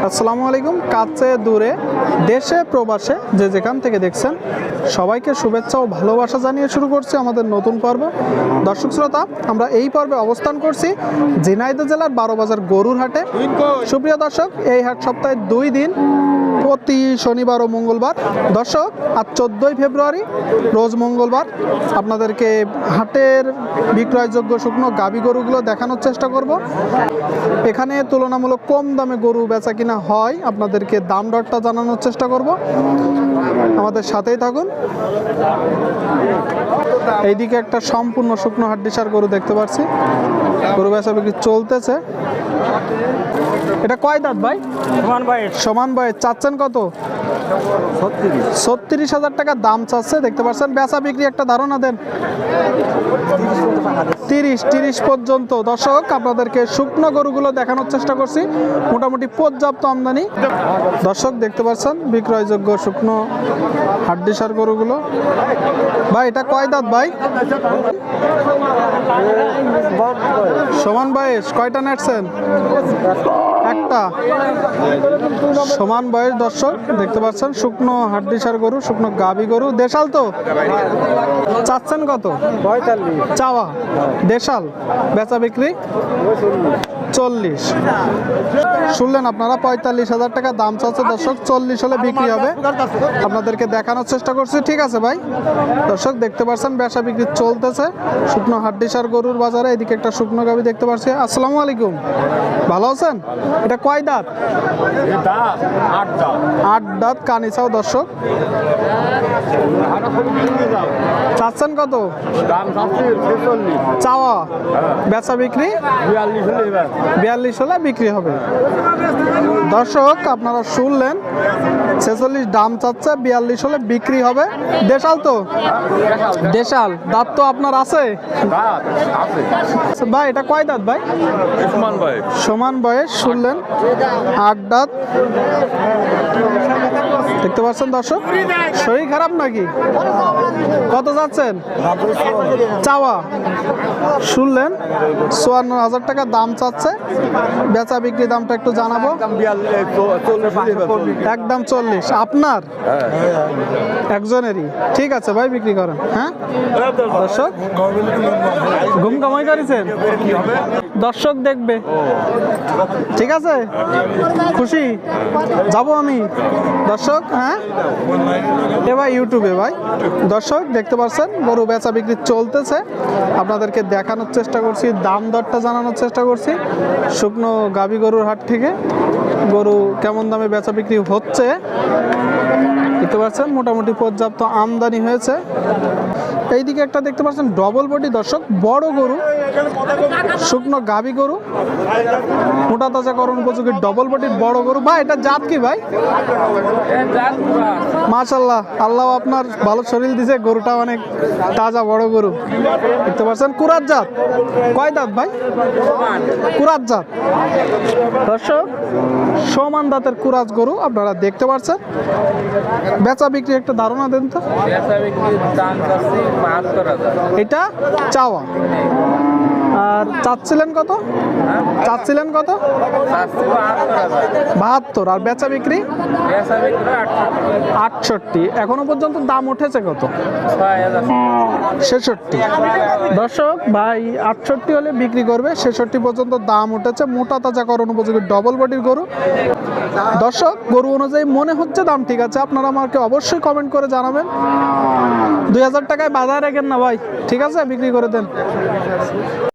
আসসালামু আলাইকুম। কাছে দূরে দেশে প্রবাসে যে যেখান থেকে দেখছেন সবাইকে শুভেচ্ছা ও ভালোবাসা জানিয়ে শুরু করছি আমাদের নতুন পর্ব। দর্শক শ্রোতা, আমরা এই পর্বে অবস্থান করছি ঝিনাইদহ জেলার 12 বাজার গরুর হাটে। সুপ্রিয় দর্শক, এই হাট সপ্তাহে 2 দিন, প্রতি শনিবার ও মঙ্গলবার। দর্শক, আজ 14ই ফেব্রুয়ারি, রোজ মঙ্গলবার। আপনাদেরকে হাটের বিক্রয়যোগ্য শুকনো গাভী গরুগুলো দেখানোর চেষ্টা করব। এখানে তুলনামূলক কম দামে গরু বেচা কিনা হয়, আপনাদেরকে দাম দরটা জানানোর চেষ্টা করব। আমাদের সাথেই থাকুন। এইদিকে একটা সম্পূর্ণ শুকনো হাড্ডিসার গরু দেখতে পাচ্ছি, গরু বেচা বিক্রি চলতেছে। এটা কয় দাঁত ভাই? সমান বয়স। চাচ্ছেন কত? 36,000 টাকা দাম চাচ্ছে, দেখতে পাচ্ছেন। বেচা বিক্রি একটা ধারণা দেন। 30 পর্যন্ত। দর্শক, আপনাদেরকে শুকনো গরুগুলো দেখানোর চেষ্টা করছি, মোটামুটি পর্যাপ্ত আমদানি। দর্শক, দেখতে পাচ্ছেন বিক্রয়যোগ্য শুকনো হাড্ডিসার গরুগুলো। ভাই, এটা কয় দাঁত ভাই? সমান বয়স। কয়টা নেটছেন? একটা। সমান বয়স। দর্শক, দেখতে পাচ্ছেন শুকনো হাড্ডিসার গরু, শুকনো গাভী গরু। দেশাল তো? চাচ্ছেন কত? 45 চাওয়া। দেশাল। বেচা বিক্রি 40। শুনলেন আপনারা, 45,000 টাকা দাম চাচ্ছে। দর্শক, 40 হলে বিক্রি হবে। আপনাদেরকে দেখানোর চেষ্টা করছি। ঠিক আছে ভাই। দর্শক, দেখতে পাচ্ছেন বেচা বিক্রি চলতেছে শুকনো হাড্ডিসার গরুর বাজারে। এদিকে একটা শুকনো গাভী দেখতে পাচ্ছি। আসসালামু আলাইকুম, ভালো আছেন? এটা কয় দাঁত? 8 দাঁত কানিসাও। দর্শক, চাচ্ছেন কত? চাওয়া। বেচা বিক্রি 42 হলে বিক্রি হবে। দর্শক, আপনারা শুনলেন, 46 দাম চাচ্ছে, 42 হলে বিক্রি হবে। দেশাল তো? দেশাল। দাঁত তো আপনার আছে ভাই? এটা কয় দাঁত ভাই? সমান বয়স। শুনলেন, 8 দাঁত। দেখতে পাচ্ছেন দর্শক, শরীর খারাপ নাকি? কত যাচ্ছেন চাওয়া? শুনলেন, 54,000 টাকা দাম চাচ্ছে। বেচা বিক্রি দামটা একটু জানাবো। একদম 40। আপনার একজনেরই? ঠিক আছে ভাই, বিক্রি করেন। হ্যাঁ দর্শক, ঘুম কামাই করেছেন? দর্শক দেখবে। ঠিক আছে, খুশি যাব আমি। দর্শক, হ্যাঁ এ ভাই ইউটিউবে ভাই। দর্শক, দেখতে পাচ্ছেন গরু বেচা বিক্রি চলতেছে। আপনাদেরকে দেখানোর চেষ্টা করছি, দাম দরটা জানানোর চেষ্টা করছি শুকনো গাভী গরুর হাট থেকে। গরু কেমন দামে বেচা বিক্রি হচ্ছে দেখতে পাচ্ছেন। মোটামুটি পর্যাপ্ত আমদানি হয়েছে। এইদিকে একটা দেখতে পাচ্ছেন ডবল বডি। দর্শক, বড় গরু, শুকনো গাভী গরু, মোটা তাজাকরণ উপযোগী ডবল বডির বড় গরু। ভাই, এটা জাত কি ভাই? মাশাআল্লাহ, আল্লাহ আপনার ভালো শরীর দিছে। গরুটা অনেক তাজা বড় গরু দেখতে পাচ্ছেন। কুরাত জাত। কয় দাঁত ভাই? কুরাত জাত। দর্শক, সমান দাঁতের কুরাত গরু আপনারা দেখতে পাচ্ছেন। বেচা বিক্রি একটা ধারণা দেন তো। এটা চাওয়া। আর চাচ্ছিলেন কত? চাচ্ছিলেন কত? 72। আর বেচা বিক্রি 68। এখনো পর্যন্ত দাম উঠেছে কত? 66। দর্শক, ভাই 68 হলে বিক্রি করবে। 66 পর্যন্ত দাম উঠেছে। মোটা তাজাকরণ উপযোগী ডবল বডির গরু। দর্শক, গরু অনুযায়ী মনে হচ্ছে দাম ঠিক আছে। আপনারা আমাকে অবশ্যই কমেন্ট করে জানাবেন। 2000 টাকায় বাজার রাখেন না ভাই। ঠিক আছে, বিক্রি করে দেন।